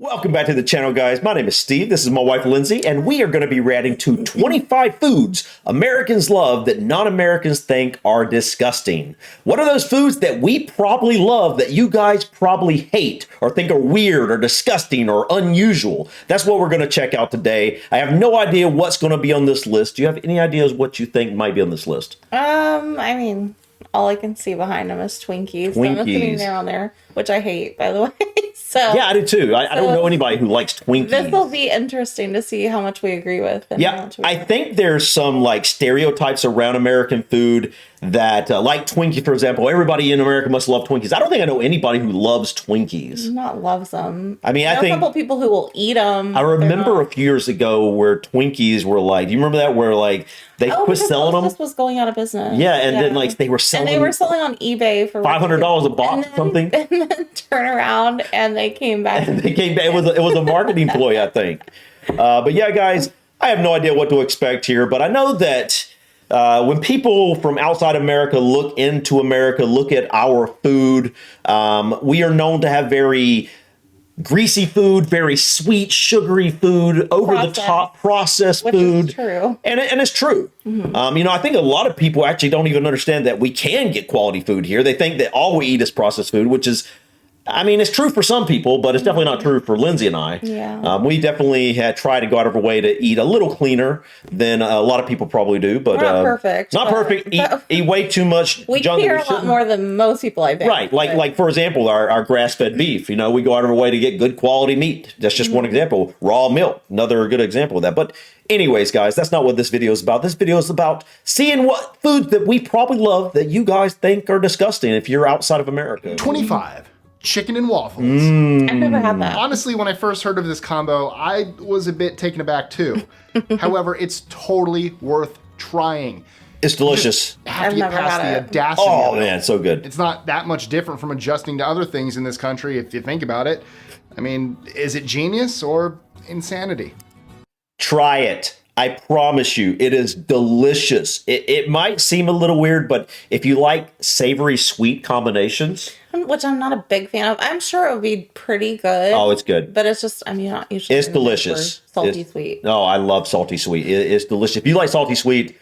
Welcome back to the channel, guys. My name is Steve. This is my wife, Lindsay, and we are going to be reacting to 25 foods Americans love that non-Americans think are disgusting. What are those foods that we probably love that you guys probably hate or think are weird or disgusting or unusual? That's what we're going to check out today. I have no idea what's going to be on this list. Do you have any ideas what you think might be on this list? I mean, all I can see behind them is Twinkies. So I'm assuming they're on there, which I hate, by the way. So yeah, I do too. I don't know anybody who likes Twinkies. This will be interesting to see how much we agree with. And yeah, I think there's some like stereotypes around American food that, like Twinkie, for example. Everybody in America must love Twinkies. I don't think I know anybody who loves Twinkies. Not loves them. I mean, I know think a couple people who will eat them. I remember a few years ago where Twinkies were like, do you remember that? Where like they quit selling them. This was going out of business. Yeah, and then like they were selling. And they were selling on eBay for $500 a box, or something. And then turn around and they came back. They came back. It was a marketing ploy, I think. But yeah, guys, I have no idea what to expect here, but I know that when people from outside America look into America, look at our food, we are known to have very greasy food, very sweet, sugary food, over-the-top processed food. Which is true. And it's true. Mm-hmm. You know, I think a lot of people actually don't even understand that we can get quality food here. They think that all we eat is processed food, which is, I mean, it's true for some people, but it's definitely not true for Lindsay and I. Yeah. We definitely had tried to go out of our way to eat a little cleaner than a lot of people probably do. But we're not perfect. Not perfect. Eat way too much we junk. Hear a lot more than most people, I think. Right. Like for example, our grass-fed beef. You know, we go out of our way to get good quality meat. That's just one example. Raw milk, another good example of that. But anyways, guys, that's not what this video is about. This video is about seeing what foods that we probably love that you guys think are disgusting if you're outside of America. 25. Chicken and waffles. I've never had that. Honestly, when I first heard of this combo, I was a bit taken aback too. However, it's totally worth trying. It's delicious. You have to get past the audacity. Oh man, it's so good. It's not that much different from adjusting to other things in this country if you think about it. I mean, is it genius or insanity? Try it. I promise you, it is delicious. It might seem a little weird, but if you like savory sweet combinations, which I'm not a big fan of, I'm sure it would be pretty good. Oh, it's good. But it's just, I mean, not usually. It's delicious. Salty sweet. No, I love salty sweet. It's delicious. If you like salty sweet,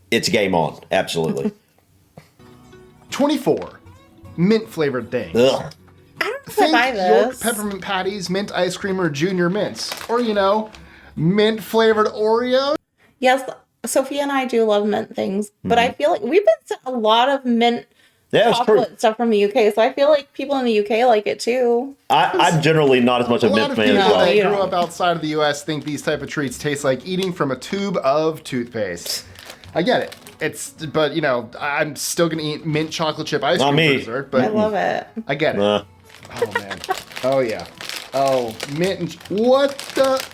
it's game on. Absolutely. 24. Mint flavored things. Ugh. I don't know if I buy this. York peppermint patties, mint ice cream, or junior mints, or you know, mint flavored Oreos. Yes, Sophia and I do love mint things, but I feel like we've been sent a lot of mint chocolate stuff from the UK, so I feel like people in the UK like it too. I'm generally not as much a mint fan as well. A lot of people that grew up outside of the US think these type of treats taste like eating from a tube of toothpaste. I get it. But you know, I'm still gonna eat mint chocolate chip ice cream for dessert. But I love it. I get it. Oh man. Oh yeah. Oh, mint and what the?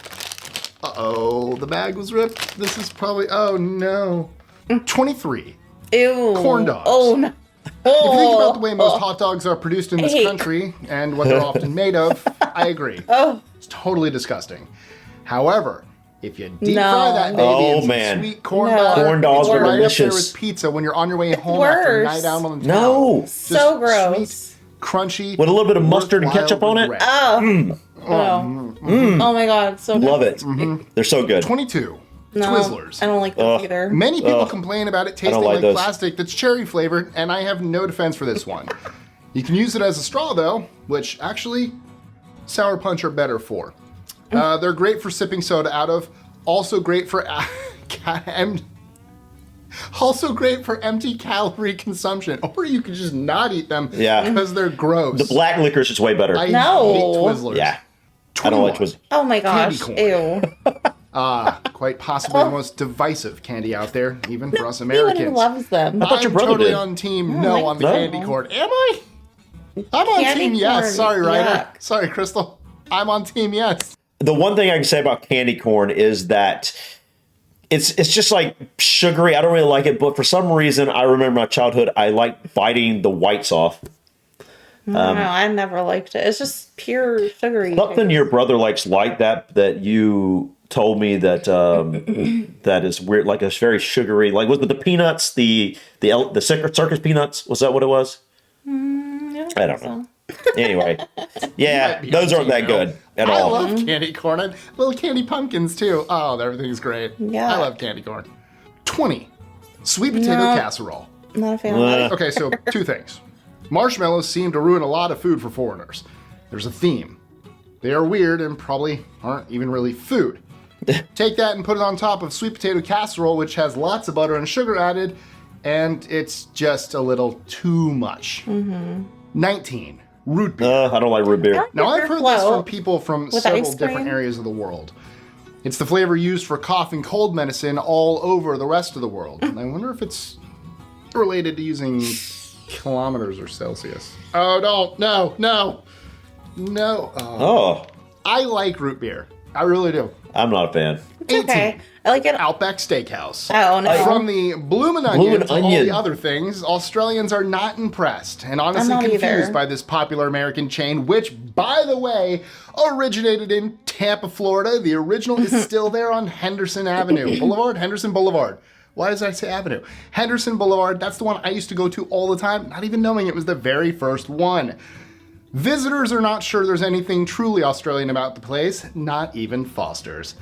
Uh-oh, the bag was ripped. This is probably, oh no. 23. Ew. Corn dogs. Oh no. If you think about the way most hot dogs are produced in this country and what they're often made of, I agree. It's totally disgusting. However, if you deep fry that baby in some sweet corn batter, corn dogs are right delicious. up there with pizza when you're on your way home after a night out on the town. No. So gross. Sweet, crunchy. With a little bit of mustard and ketchup on it. Oh my god, so good. Love it. They're so good. 22. No, Twizzlers. I don't like those either. Many people complain about it tasting like those. plastic that's cherry flavored, and I have no defense for this one. You can use it as a straw though, which actually Sour Punch are better for. They're great for sipping soda out of. Also great for empty calorie consumption, or you can just not eat them because they're gross. The black licorice is way better. I hate Twizzlers. Yeah. 21. I don't like Twizzlers. Oh my gosh. Ew. Quite possibly the most divisive candy out there, even for us Americans. Everyone loves them. I thought your brother totally did. on team no on the candy corn. Am I? I'm on Candy team yes. corn, Sorry, Ryder. yuck. Sorry, Crystal. I'm on team yes. The one thing I can say about candy corn is that it's just like sugary. I don't really like it, but for some reason, I remember my childhood, I like biting the whites off. No, I never liked it. It's just pure sugary. Something your brother likes like that you told me that that is weird, like it's very sugary. Like was it the peanuts, the circus peanuts? Was that what it was? I I don't know. Anyway, yeah, those aren't that good at all. I love candy corn and little candy pumpkins too. Oh, everything's great. Yeah. I love candy corn. 20. Sweet potato casserole. Not a fan of that. Okay, so 2 things. Marshmallows seem to ruin a lot of food for foreigners. There's a theme. They are weird and probably aren't even really food. Take that and put it on top of sweet potato casserole, which has lots of butter and sugar added, and it's just a little too much. 19. Root beer. I don't like root beer. Now, I've heard this from people from several different areas of the world. It's the flavor used for cough and cold medicine all over the rest of the world. And I wonder if it's related to using kilometers or Celsius. Oh, no. Oh. I like root beer. I really do. I'm not a fan. It's okay. I like it. Outback Steakhouse. Oh, no. From the bloomin' onion to all the other things, Australians are not impressed and honestly confused by this popular American chain, which, by the way, originated in Tampa, Florida. The original is still there on Henderson Avenue. Henderson Boulevard. Why does I say Avenue? Henderson Boulevard, that's the one I used to go to all the time, not even knowing it was the very first one. Visitors are not sure there's anything truly Australian about the place, not even Foster's.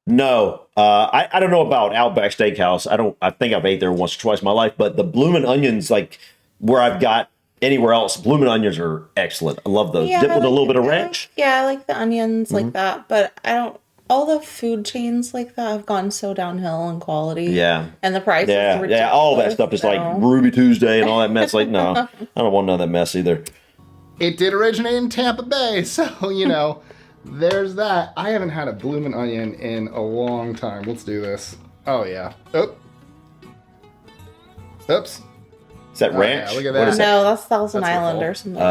No, I don't know about Outback Steakhouse. I think I've ate there once or twice in my life, but the bloomin' onions, like where I've got anywhere else, bloomin' onions are excellent. I love those. Dip with a little bit of ranch. Yeah, I like the onions like that, but I don't. All the food chains like that have gone so downhill in quality. Yeah. And the prices are ridiculous. Yeah, all that stuff is like Ruby Tuesday and all that mess. Like, no, I don't want none of that mess either. It did originate in Tampa Bay, so, there's that. I haven't had a bloomin' onion in a long time. Let's do this. Oh, yeah. Oops. Is that ranch? Yeah, look at that. What is No, that's Thousand Island or something.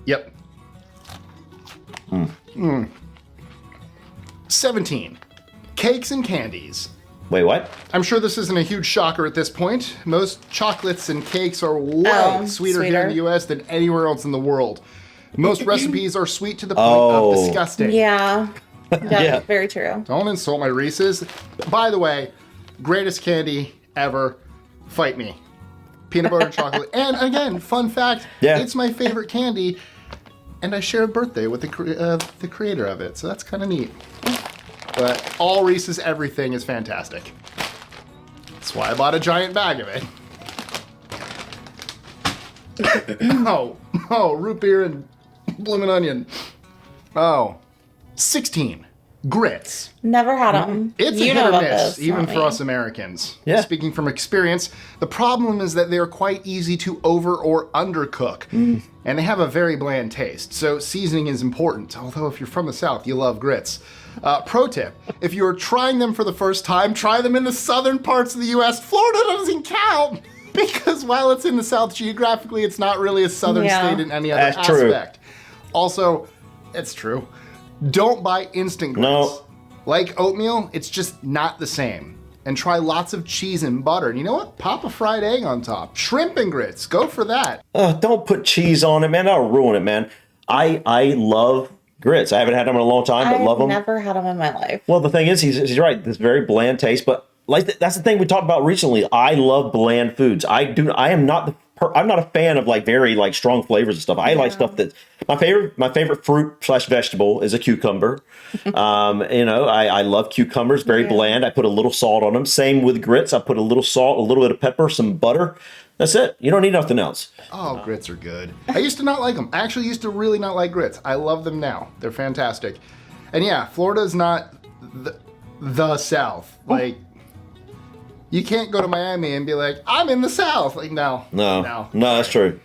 Yep. 17. Cakes and candies. Wait, what? I'm sure this isn't a huge shocker at this point. Most chocolates and cakes are way sweeter here in the U.S. than anywhere else in the world. Most recipes are sweet to the point of disgusting. Yeah. Yeah, very true. Don't insult my Reese's. By the way, greatest candy ever. Fight me. Peanut butter and chocolate. And again, fun fact, it's my favorite candy, and I share a birthday with the creator of it, so that's kind of neat. But all Reese's everything is fantastic. That's why I bought a giant bag of it. Root beer and bloomin' onion. 16. Grits. Never had them. It's a hit or miss, even for us Americans. Yeah. Speaking from experience, the problem is that they're quite easy to over or undercook. And they have a very bland taste, so seasoning is important. Although if you're from the South, you love grits. Pro tip, if you're trying them for the first time, try them in the southern parts of the U.S. Florida doesn't count, because while it's in the South geographically, it's not really a southern state in any other aspect. Also, it's true. Don't buy instant grits. No. Like oatmeal, it's just not the same. And try lots of cheese and butter. And you know what? Pop a fried egg on top. Shrimp and grits. Go for that. Don't put cheese on it, man. That'll ruin it, man. I love grits. I haven't had them in a long time, but love them. I've never had them in my life. Well, the thing is, he's right. This very bland taste, but like that's the thing we talked about recently. I love bland foods. I'm not a fan of like very like strong flavors and stuff. I like stuff that my favorite fruit / vegetable is a cucumber. I love cucumbers, very bland. I put a little salt on them. Same with grits. I put a little salt, a little bit of pepper, some butter. That's it. You don't need nothing else. Oh, grits are good. I used to not like them. I actually used to really not like grits. I love them now. They're fantastic. And yeah, Florida's not the South. Like, you can't go to Miami and be like, I'm in the South. Like, no, that's true.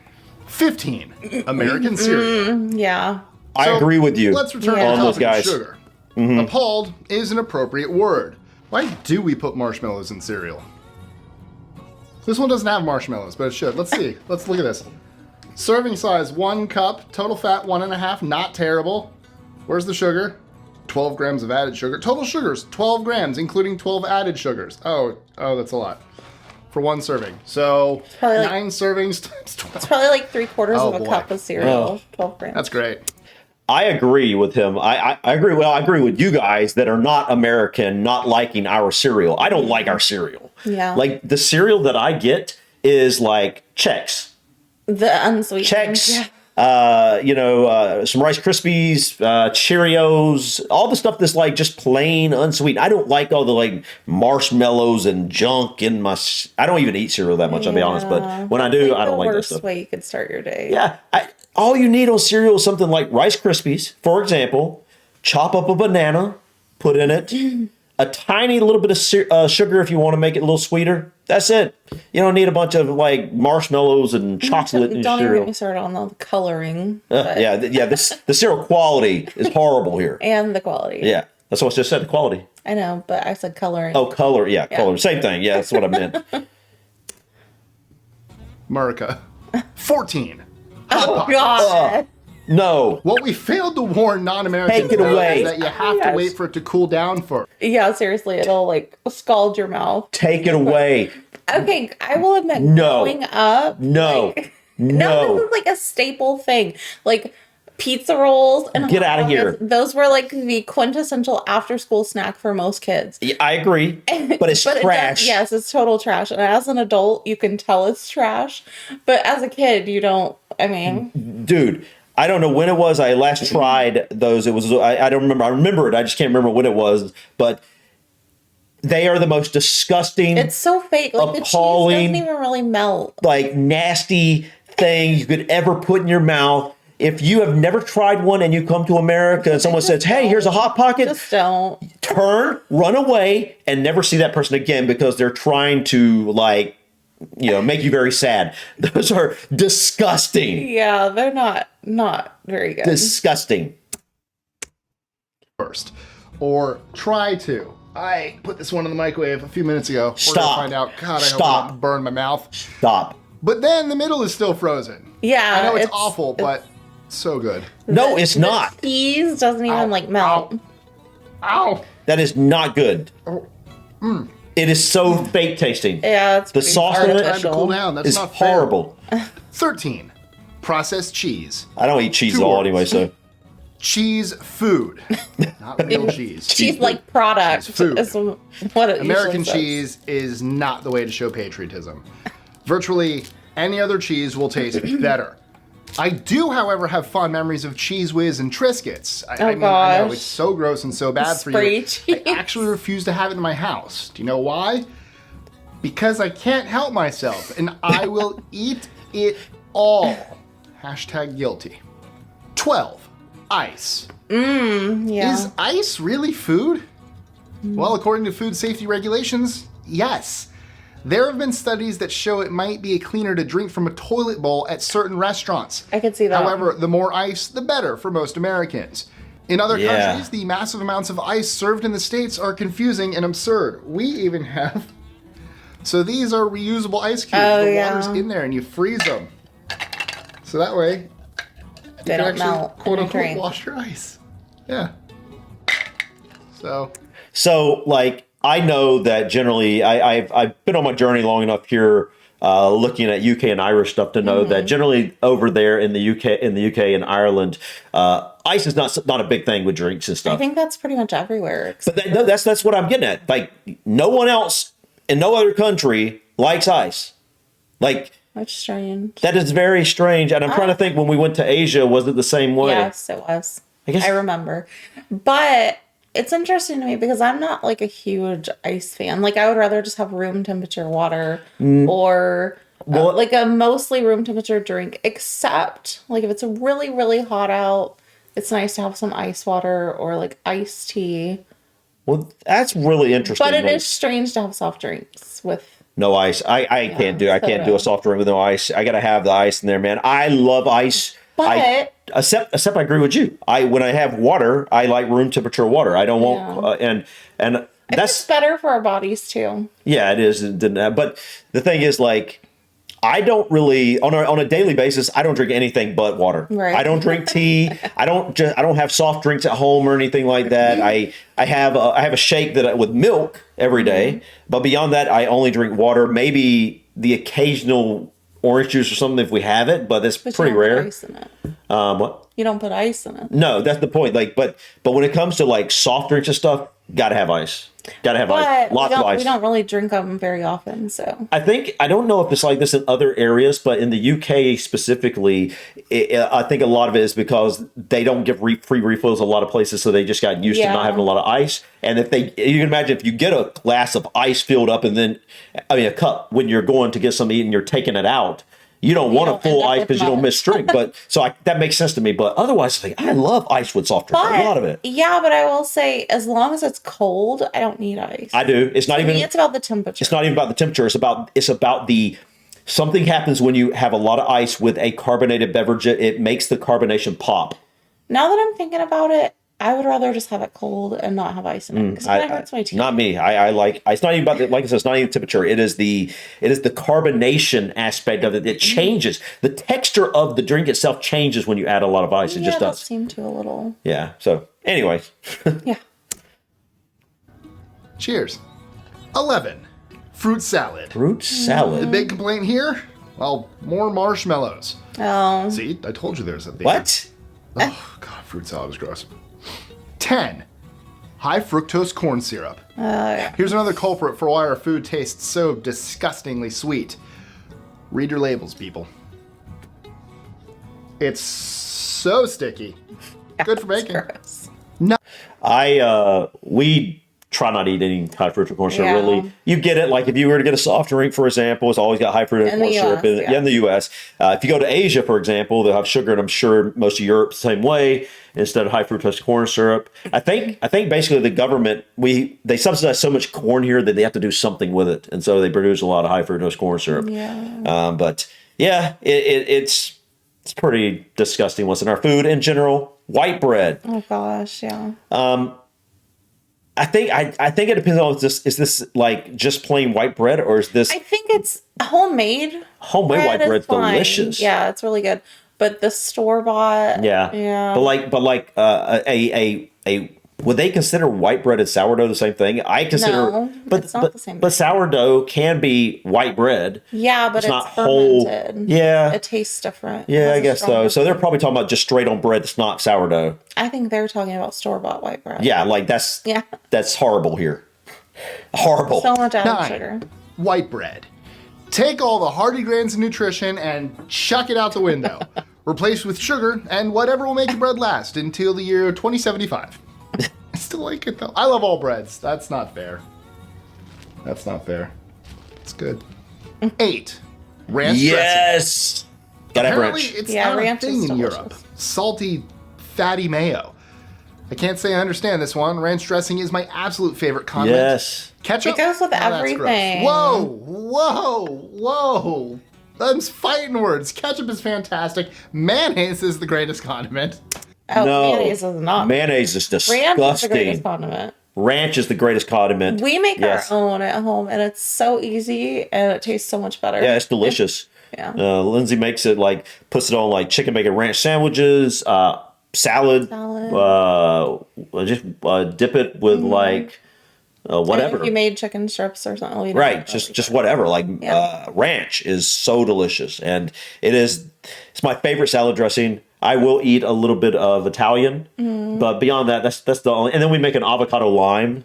15. American cereal. Yeah. I agree with you. Let's return to those guys. Sugar. Appalled is an appropriate word. Why do we put marshmallows in cereal? This one doesn't have marshmallows, but it should. Let's see. Let's look at this. Serving size, 1 cup. Total fat, 1.5. Not terrible. Where's the sugar? 12 grams of added sugar. Total sugars, 12 grams, including 12 added sugars. Oh, that's a lot for 1 serving. So 9 servings times 12. It's probably like 3/4 of a cup of cereal. 12 grams. That's great. I agree with him. I agree. Well, I agree with you guys that are not American, not liking our cereal. I don't like our cereal. Yeah. Like the cereal that I get is like Chex. The unsweetened. Chex. Yeah. Some Rice Krispies, Cheerios, all the stuff that's like just plain unsweetened. I don't like all the like marshmallows and junk in my. I don't even eat cereal that much, I'll be honest. But when I do, I don't like that stuff. The worst way you could start your day. Yeah, all you need on cereal is something like Rice Krispies, for example. Chop up a banana, put in it a tiny little bit of sugar if you want to make it a little sweeter. That's it. You don't need a bunch of like marshmallows and chocolate and don't cereal. even get me started on the coloring. The cereal quality is horrible here. And the quality. Yeah, that's what I just said. The quality. I know, but I said coloring. Oh, color. Yeah, color. Same thing. Yeah, that's what I meant. America. 14. Oh, God. No. What we failed to warn non-Americans Take it away. is that you have to wait for it to cool down first. Yeah, seriously, it'll like scald your mouth. Take it away. Okay, I will admit, No. growing up, No. no, this is like a staple thing. Like pizza rolls and Get hot out of here. dogs, those were like the quintessential after-school snack for most kids. Yeah, I agree, but it's trash. Yes, it's total trash. And as an adult, you can tell it's trash. But as a kid, you don't. I mean, Dude. I don't know when it was I last tried those. It was I don't remember. I remember it. I just can't remember when it was. But they are the most disgusting. It's so fake. Like the cheese doesn't even really melt. Like nasty thing you could ever put in your mouth. If you have never tried one and you come to America and someone says, "Hey, here's a Hot Pocket," just don't run away, and never see that person again because they're trying to make you very sad. Those are disgusting. Yeah, they're not very good. Disgusting. First, or try to. I put this one in the microwave a few minutes ago. Stop. We're gonna find out. God, I hope I don't burn my mouth. Stop. But then the middle is still frozen. Yeah, I know it's awful, but so good. No, it's not. Cheese doesn't even melt. Ow! That is not good. Mm. It is so fake tasting. Yeah, it's the sauce in it Time to cool down. That's is not fair. horrible. 13. Processed cheese. I don't eat cheese at all anyway, so. Cheese food, not real cheese. Cheese like product. Cheese food. Is what it American usually cheese is not the way to show patriotism. Virtually any other cheese will taste better. I do, however, have fond memories of Cheese Whiz and Triscuits. I know it's so gross and so bad for you. Cheese. I actually refuse to have it in my house. Do you know why? Because I can't help myself, and I will eat it all. #guilty. 12. Ice. Yeah. Is ice really food? Well, according to food safety regulations, yes. There have been studies that show it might be cleaner to drink from a toilet bowl at certain restaurants. I could see that. However, the more ice, the better for most Americans. In other countries, the massive amounts of ice served in the States are confusing and absurd. We even have... So these are reusable ice cubes. The water's in there and you freeze them. So that way, they don't melt. Quote unquote, wash your ice. Yeah. So, like, I know that generally, I've been on my journey long enough here, looking at UK and Irish stuff to know that generally over there in the UK and Ireland, ice is not a big thing with drinks and stuff. I think that's pretty much everywhere. But that's what I'm getting at. Like, no one else in no other country likes ice. Like, that's strange. That is very strange. And I'm trying to think, when we went to Asia, was it the same way? Yes, it was. I remember. But it's interesting to me because I'm not like a huge ice fan. Like, I would rather just have room temperature water or like a mostly room temperature drink, except like if it's really, really hot out, it's nice to have some ice water or like iced tea. Well, that's really interesting. But it is strange to have soft drinks with no ice. I can't do a soft drink with no ice. I gotta have the ice in there, man. I love ice. But except I agree with you. When I have water, I like room temperature water. I don't want and that's better for our bodies too. Yeah, it is. But the thing is, like, I don't really on a daily basis. I don't drink anything but water. Right. I don't drink tea. I don't have soft drinks at home or anything like that. I have a shake with milk every day. But beyond that, I only drink water. Maybe the occasional orange juice or something if we have it, but it's pretty rare. Ice in it. What? You don't put ice in it. No, that's the point. Like, but when it comes to like soft drinks and stuff, gotta have ice. Gotta have ice. Lots of ice. We don't really drink them very often, so. I don't know if it's like this in other areas, but in the UK specifically, I think a lot of it is because they don't give free refills a lot of places, so they just got used to not having a lot of ice. And you can imagine if you get a glass of ice filled up and then, a cup, when you're going to get something to eat and you're taking it out, you don't want a full ice because you don't miss drink. But so that makes sense to me. But otherwise, I love ice with soft drink. A lot of it. Yeah, but I will say, as long as it's cold, I don't need ice. I do. It's not even. It's about the temperature. It's not even about the temperature. It's about the. Something happens when you have a lot of ice with a carbonated beverage. It makes the carbonation pop. Now that I'm thinking about it, I would rather just have it cold and not have ice in it because it hurts my teeth. Not me. I like. It's not even about like I said. It's not even temperature. It is the carbonation aspect of it. It changes the texture of the drink itself changes when you add a lot of ice. It just does. Seem to a little. Yeah. So, anyways. Yeah. Cheers. 11. Fruit salad. Fruit salad. The big complaint here? Well, more marshmallows. Oh. See, I told you there's a thing. What? Oh God, fruit salad is gross. 10. High fructose corn syrup. Yeah. Here's another culprit for why our food tastes so disgustingly sweet. Read your labels, people. It's so sticky. Good for baking. Gross. No. We try not to eat any high fructose corn syrup, really. You get it, like if you were to get a soft drink, for example, it's always got high fructose corn syrup in it. Yeah, in the U.S. If you go to Asia, for example, they'll have sugar, and I'm sure most of Europe the same way, instead of high fructose corn syrup. I think basically the government, they subsidize so much corn here that they have to do something with it, and so they produce a lot of high fructose corn syrup. Yeah. But yeah, it's pretty disgusting what's in our food in general. White bread. Oh gosh, yeah. I think it depends on is this like just plain white bread or is this? I think it's homemade. Homemade white bread's delicious. Yeah, it's really good. But the store bought. Yeah. But like a would they consider white bread and sourdough the same thing? I consider, no, it's not the same. But sourdough can be white bread. Yeah, but it's not fermented. Whole. Yeah, it tastes different. Yeah, I guess so. So they're probably talking about just straight on bread that's not sourdough. I think they're talking about store bought white bread. Yeah, like that's horrible here. Horrible. So much added sugar. White bread. Take all the hearty grains of nutrition and chuck it out the window. Replace with sugar and whatever will make your bread last until the year 2075. I still like it though. I love all breads. That's not fair. That's not fair. It's good. 8. Ranch dressing. Yes. Gotta have ranch. It's not a thing in Europe. Salty, fatty mayo. I can't say I understand this one. Ranch dressing is my absolute favorite condiment. Yes. Ketchup? It goes with everything. Whoa. Them's fighting words. Ketchup is fantastic. Mayonnaise is the greatest condiment. Oh, no, mayonnaise is not. Mayonnaise is disgusting. Ranch is the greatest condiment. Ranch is the greatest condiment. We make our own at home, and it's so easy, and it tastes so much better. Yeah, it's delicious. Yeah. Lindsay makes it puts it on chicken bacon ranch sandwiches, salad. Just dip it with whatever. If you made chicken strips or something. Right, just whatever. Ranch is so delicious, and it's my favorite salad dressing. I will eat a little bit of Italian, but beyond that, that's the only. And then we make an avocado lime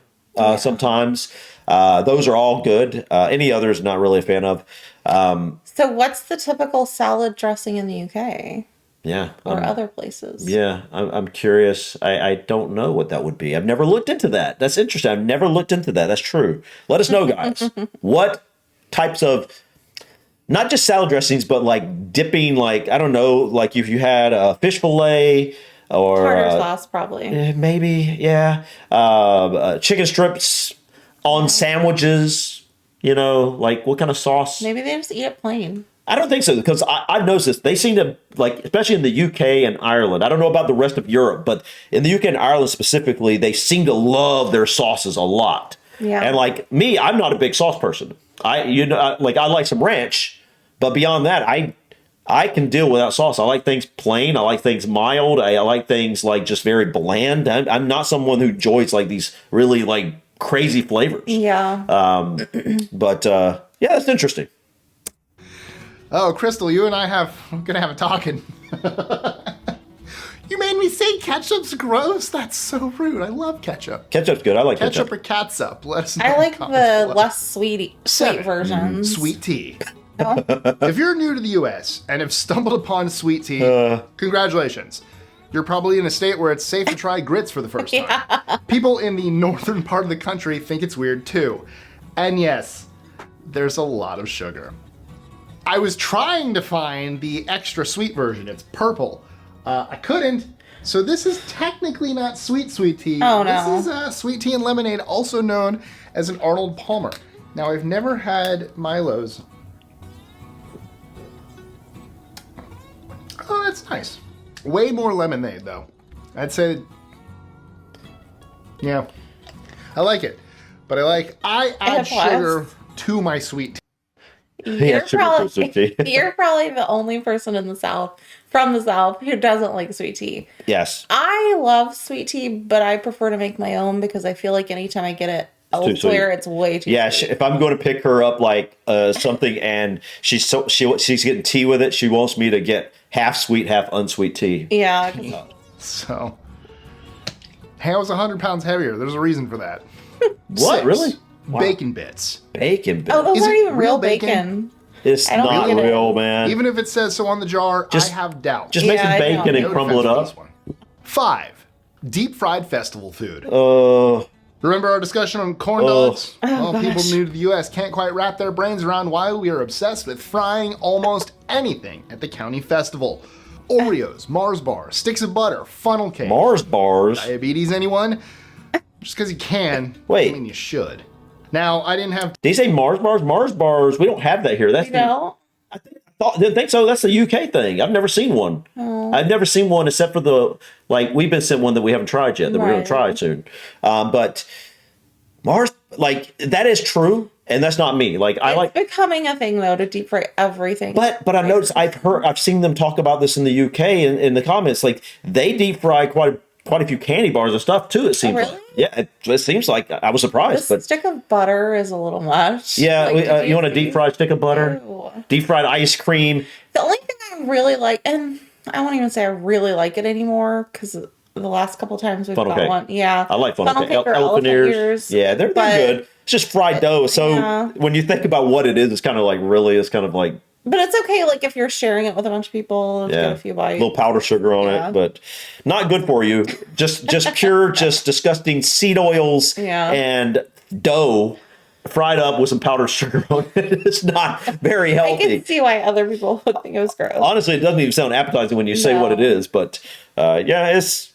sometimes. Those are all good. Any others, not really a fan of. So, what's the typical salad dressing in the UK? Yeah, or other places? Yeah, I'm curious. I don't know what that would be. I've never looked into that. That's interesting. I've never looked into that. That's true. Let us know, guys. What types of not just salad dressings, but dipping, I don't know, if you had a fish fillet or tartar sauce, probably. Maybe, yeah. Chicken strips on sandwiches, what kind of sauce? Maybe they just eat it plain. I don't think so, because I've noticed this. They seem to, especially in the UK and Ireland. I don't know about the rest of Europe, but in the UK and Ireland specifically, they seem to love their sauces a lot. Yeah. And me, I'm not a big sauce person. I like some ranch, but beyond that, I can deal without sauce. I like things plain. I like things mild. I like things just very bland. I'm not someone who enjoys these really crazy flavors. Yeah. But yeah, that's interesting. Oh, Crystal, you and I we're gonna have a talking. You made me say ketchup's gross. That's so rude. I love ketchup. Ketchup's good. I like Ketchup ketchup. or catsup. Let us know. I in like comments the below. less sweet versions. Sweet tea. Oh. If you're new to the US and have stumbled upon sweet tea, congratulations. You're probably in a state where it's safe to try grits for the first time. People in the northern part of the country think it's weird too. And yes, there's a lot of sugar. I was trying to find the extra sweet version. It's purple. I couldn't. So this is technically not sweet tea. Oh, no. This is sweet tea and lemonade, also known as an Arnold Palmer. Now, I've never had Milo's. Oh, that's nice. Way more lemonade, though. I'd say, yeah, I like it. But I add sugar to my sweet tea. You're probably the only person in the South, from the South, who doesn't like sweet tea. Yes. I love sweet tea, but I prefer to make my own because I feel like anytime I get it elsewhere, it's way too sweet. If I'm going to pick her up like something and she's getting tea with it, she wants me to get half sweet, half unsweet tea. Yeah. So, I was 100 pounds heavier. There's a reason for that. What? 6, Really? Wow. Bacon bits. Bacon bits. Oh, those Is aren't it even real real bacon. It's I don't not get it. real, man. Even if it says so on the jar, I have doubts. Just make some I bacon know. and crumble it up. 5, deep fried festival food. Uh, Remember our discussion on corn dogs? Well, people new to the U.S. can't quite wrap their brains around why we are obsessed with frying almost anything at the county festival. Oreos, Mars bars, sticks of butter, funnel cake. Mars bars. Diabetes, anyone? Just because you can, Wait. I mean you should. Now, I didn't have... Did you say Mars bars? Mars bars. We don't have that here. That's You didn't think so. That's a UK thing. I've never seen one. I've never seen one except for we've been sent one that we haven't tried yet that we're going to try soon. But Mars, that is true. And that's not me. It's becoming a thing though to deep fry everything. But I noticed I've seen them talk about this in the UK in the comments. They deep fry quite a few candy bars and stuff too. It seems. Really? Like. Yeah, it seems like I was surprised. This but stick of butter is a little much. yeah, you want a deep fried stick of butter, deep fried ice cream. The only thing I really like, and I won't even say I really like it anymore because the last couple times we've got one. Yeah, I like funnel cake. or elephant ears. Yeah, they're good. It's just fried dough. So when you think about what it is, it's kind of it's kind of like. But it's okay, if you're sharing it with a bunch of people, get a few bites. A little powdered sugar on it, but not good for you. Just pure, just disgusting seed oils and dough fried up with some powdered sugar on it. It's not very healthy. I can see why other people would think it was gross. Honestly, it doesn't even sound appetizing when you say what it is, but it's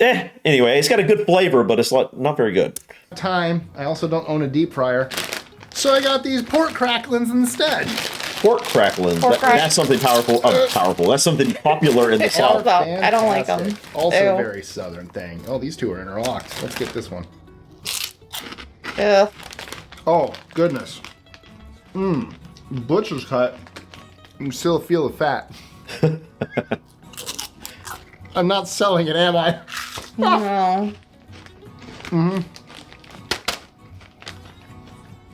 anyway, it's got a good flavor, but it's not very good. I also don't own a deep fryer, so I got these pork cracklings instead. Pork cracklings. That's something powerful. That's something popular in the South. I don't like them. Also a very southern thing. Oh, these two are interlocked. Let's get this one. Ew. Oh, goodness. Butcher's cut. You can still feel the fat. I'm not selling it, am I? No.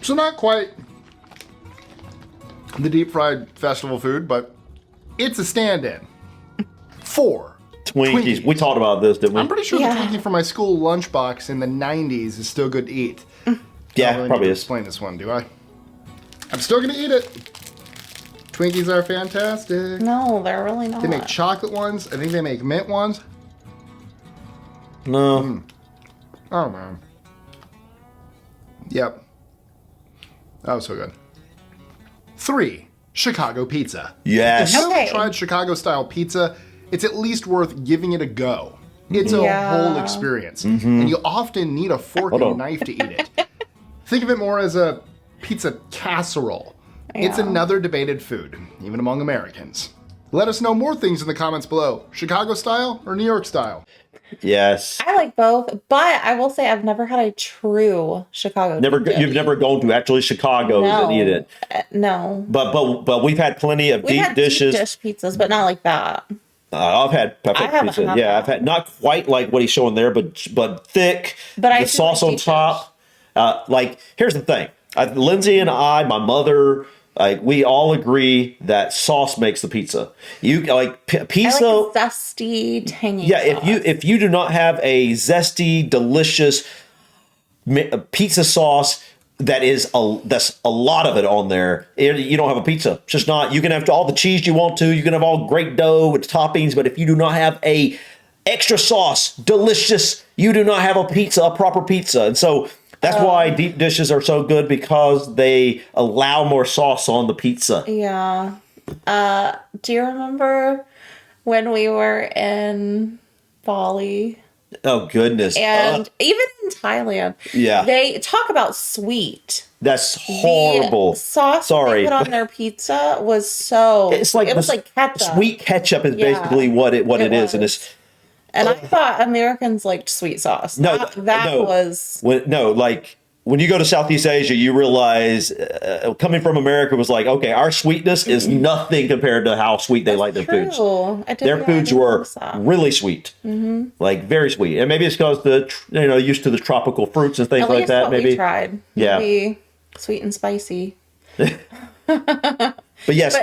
So not quite the deep fried festival food, but it's a stand-in. 4. Twinkies. We talked about this, didn't we? I'm pretty sure the Twinkie from my school lunchbox in the 90s is still good to eat. Yeah, really probably need to is. Explain this one, do I? I'm still gonna eat it. Twinkies are fantastic. No, they're really not. They make chocolate ones. I think they make mint ones. No. Oh man. Yep. That was so good. 3. Chicago pizza. Yes. If you haven't tried Chicago-style pizza, it's at least worth giving it a go. It's a whole experience. And you often need a fork and a knife to eat it. Think of it more as a pizza casserole. Yeah. It's another debated food, even among Americans. Let us know more things in the comments below. Chicago style or New York style? Yes. I like both, but I will say I've never had a true Chicago pizza. You've never gone to actually Chicago and eat it. No. But we've had plenty of deep dishes. Deep dish pizzas, but not like that. I've had pizza. Yeah, I've had not quite like what he's showing there, but thick. But the sauce on top. Here's the thing. Lindsay and I, my mother, Like we all agree that sauce makes the pizza. You like pizza, I like zesty, tangy. Yeah, sauce. if you do not have a zesty, delicious pizza sauce that's a lot of it on there, you don't have a pizza. It's just not. You can have all the cheese you want to. You can have all great dough with toppings, but if you do not have a extra sauce, delicious, you do not have a proper pizza. And so that's why deep dishes are so good, because they allow more sauce on the pizza. Yeah. Do you remember when we were in Bali? Oh, goodness. And even in Thailand, they talk about sweet. That's horrible. The sauce they put on their pizza was so... It was like ketchup. Sweet ketchup is basically what it is. And I thought Americans liked sweet sauce. When you go to Southeast Asia, you realize coming from America was like, okay, our sweetness is nothing compared to how sweet they like their foods. Their foods were really sweet, like very sweet, and maybe it's because used to the tropical fruits and things like that. Maybe we tried, maybe sweet and spicy. But yes,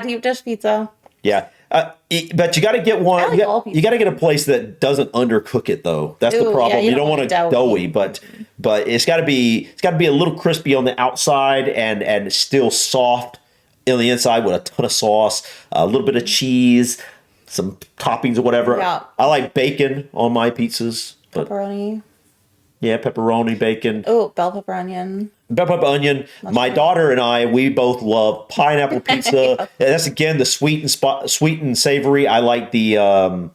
deep dish pizza. Yeah. But you got to get one. You got to get a place that doesn't undercook it, though. That's the problem. You don't want it doughy, but it's got to be a little crispy on the outside and still soft on the inside with a ton of sauce, a little bit of cheese, some toppings or whatever. Yeah. I like bacon on my pizzas. Pepperoni. Yeah, pepperoni, bacon. Oh, bell pepper onion. Bell pepper onion. My daughter and I, we both love pineapple pizza. And that's again the sweet and savory. I like the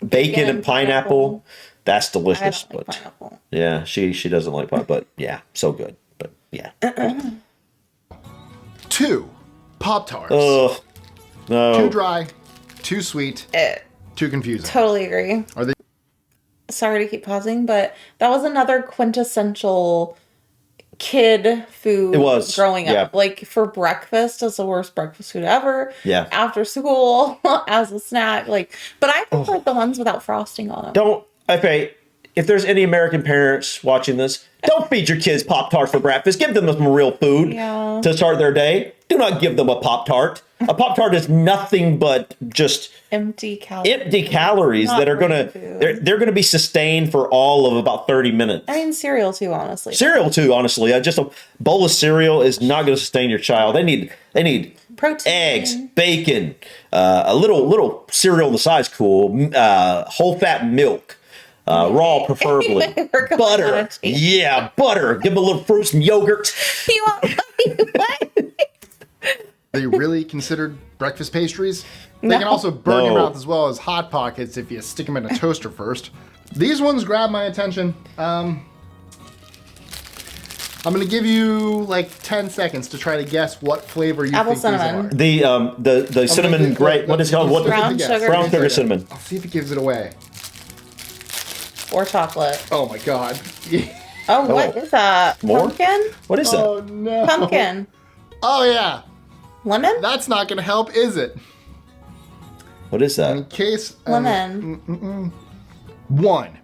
bacon and pineapple. That's delicious. I don't like pineapple. Yeah, she doesn't like pineapple, but yeah, so good. But yeah. 2 Pop-Tarts. Ugh. No. Too dry, too sweet, too confusing. Totally agree. Are they? Sorry to keep pausing, but that was another quintessential kid food. It was growing up. Like for breakfast, it's the worst breakfast food ever. Yeah. After school, as a snack, but I prefer the ones without frosting on them. If there's any American parents watching this, don't feed your kids Pop-Tarts for breakfast. Give them some real food to start their day. Do not give them a Pop-Tart. A Pop-Tart is nothing but just empty calories that are they're gonna be sustained for all of about 30 minutes. I mean, cereal too, honestly. Just a bowl of cereal is not going to sustain your child. They need protein, eggs, bacon, a little cereal on the side's cool, whole fat milk. Raw, preferably. Butter. Yeah, butter. Give them a little fruit, some yogurt. They really considered breakfast pastries? They can also burn your mouth as well as Hot Pockets if you stick them in a toaster first. These ones grab my attention. I'm going to give you like 10 seconds to try to guess what flavor you think cinnamon. these are. The cinnamon what is it called? Brown sugar cinnamon. I'll see if it gives it away. Or chocolate. Oh my god. What is that? More? Pumpkin? What is that? Oh no. Pumpkin. Oh yeah. Lemon? That's not going to help, is it? What is that? In case... Lemon. 1.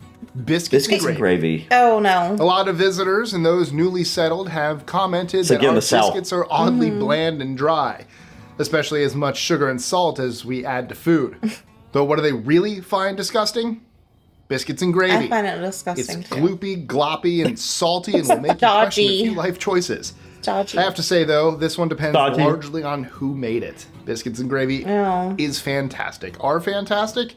Biscuits and gravy. Oh, no. A lot of visitors and those newly settled have commented that our biscuits are oddly bland and dry, especially as much sugar and salt as we add to food. Though what do they really find disgusting? Biscuits and gravy. I find it disgusting, It's gloopy, gloppy, and salty and will make you question a few life choices. Dodgy. I have to say, though, this one depends largely on who made it. Biscuits and gravy is fantastic. Are fantastic?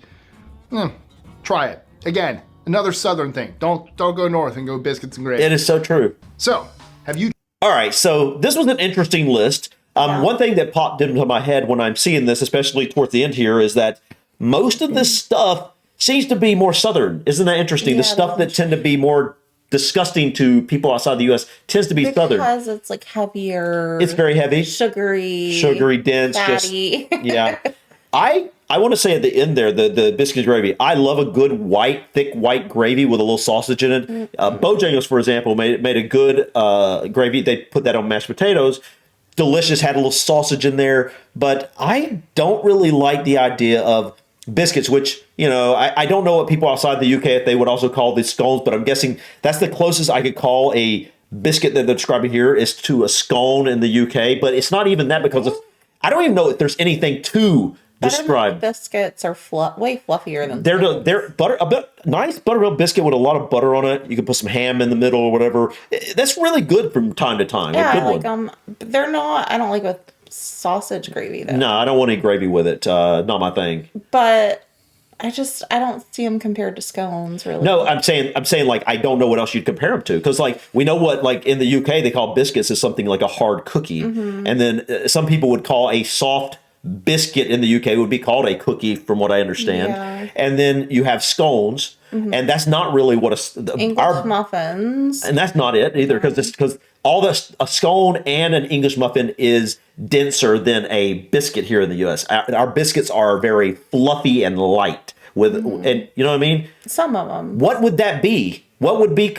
Try it. Again, another southern thing. Don't go north and go biscuits and gravy. It is so true. So, have you... All right, so this was an interesting list. One thing that popped into my head when I'm seeing this, especially towards the end here, is that most of this stuff seems to be more southern. Isn't that interesting? The stuff that tend to be more disgusting to people outside the U.S. tends to be southern. Because it's like heavier. It's very heavy. Sugary, dense. fatty. I want to say at the end there, the biscuit gravy, I love a good thick white gravy with a little sausage in it. Bojangles, for example, made a good gravy. They put that on mashed potatoes. Delicious, had a little sausage in there. But I don't really like the idea of biscuits, which, I don't know what people outside the UK, if they would also call these scones, but I'm guessing that's the closest I could call a biscuit that they're describing here is to a scone in the UK, but it's not even that because I don't even know if there's anything to describe. Biscuits are way fluffier than they're nice buttermilk biscuit with a lot of butter on it. You can put some ham in the middle or whatever. That's really good from time to time. Yeah, I like them. They're not. I don't like with sausage gravy though. No, I don't want any gravy with it. Not my thing. But I don't see them compared to scones really. No, I'm saying like I don't know what else you'd compare them to, because like we know what like in the UK they call biscuits is something like a hard cookie, and then some people would call a soft biscuit in the UK would be called a cookie, from what I understand. Yeah. And then you have scones, and that's not really what English muffins, and that's not it either, because a scone and an English muffin is denser than a biscuit here in the US. Our biscuits are very fluffy and light with, and you know what I mean? Some of them. What would that be? What would be,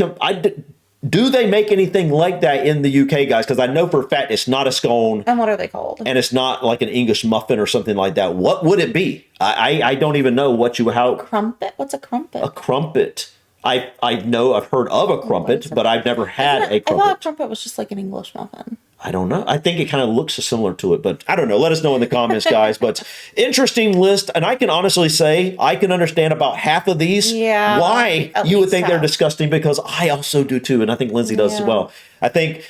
do they make anything like that in the UK, guys? Because I know for a fact it's not a scone. And what are they called? And it's not like an English muffin or something like that. What would it be? I don't even know how. Crumpet? What's a crumpet? A crumpet. I've heard of a crumpet, but I've never had a crumpet. I thought a crumpet was just like an English muffin. I don't know. I think it kind of looks similar to it, but I don't know. Let us know in the comments, guys. But interesting list. And I can honestly say I can understand about half of these. Yeah. Why you would think they're disgusting, because I also do too. And I think Lindsay does as well. I think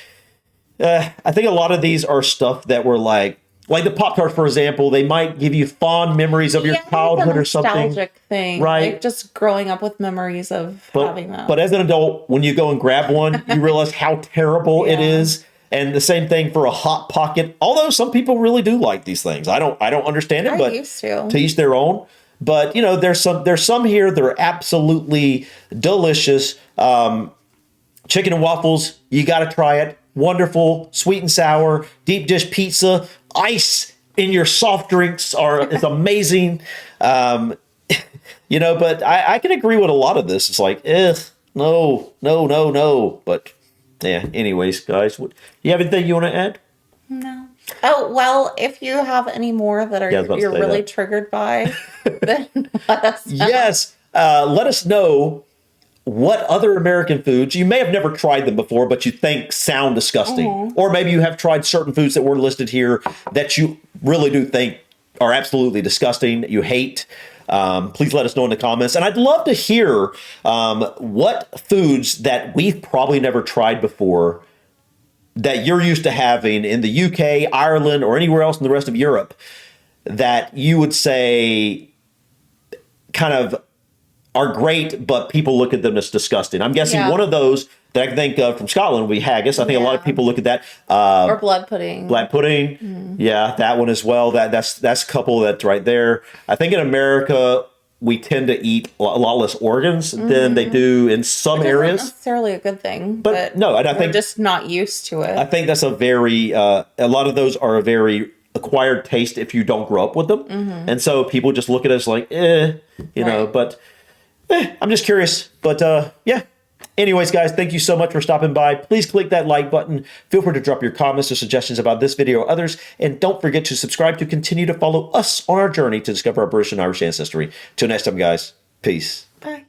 a lot of these are stuff that were like the Pop-Tarts, for example, they might give you fond memories of your childhood or something. Nostalgic thing. Right. Like just growing up with memories of having them. But as an adult, when you go and grab one, you realize how terrible it is. And the same thing for a Hot Pocket. Although some people really do like these things. I don't understand it, but used to each their own. But there's some here that are absolutely delicious. Chicken and waffles, you got to try it. Wonderful, sweet and sour, deep dish pizza, ice in your soft drinks is amazing. But I can agree with a lot of this. It's like, no. But yeah, anyways, guys, you have anything you want to add? No. Oh, well, if you have any more that you're really triggered by, then let us know. Yes, let us know what other American foods, you may have never tried them before, but you think sound disgusting. Or maybe you have tried certain foods that were listed here that you really do think are absolutely disgusting, that you hate. Please let us know in the comments. And I'd love to hear what foods that we've probably never tried before that you're used to having in the UK, Ireland, or anywhere else in the rest of Europe that you would say kind of are great, but people look at them as disgusting. I'm guessing one of those that I can think of from Scotland would be haggis. I think a lot of people look at that. Or blood pudding. Blood pudding. Yeah, that one as well. That's a couple that's right there. I think in America, we tend to eat a lot less organs than they do in some areas. Not necessarily a good thing. But no, and I think we're just not used to it. I think that's a lot of those are a very acquired taste if you don't grow up with them. And so people just look at us like, know, but I'm just curious. But yeah. Anyways, guys, thank you so much for stopping by. Please click that like button. Feel free to drop your comments or suggestions about this video or others. And don't forget to subscribe to continue to follow us on our journey to discover our British and Irish ancestry. Till next time, guys. Peace. Bye.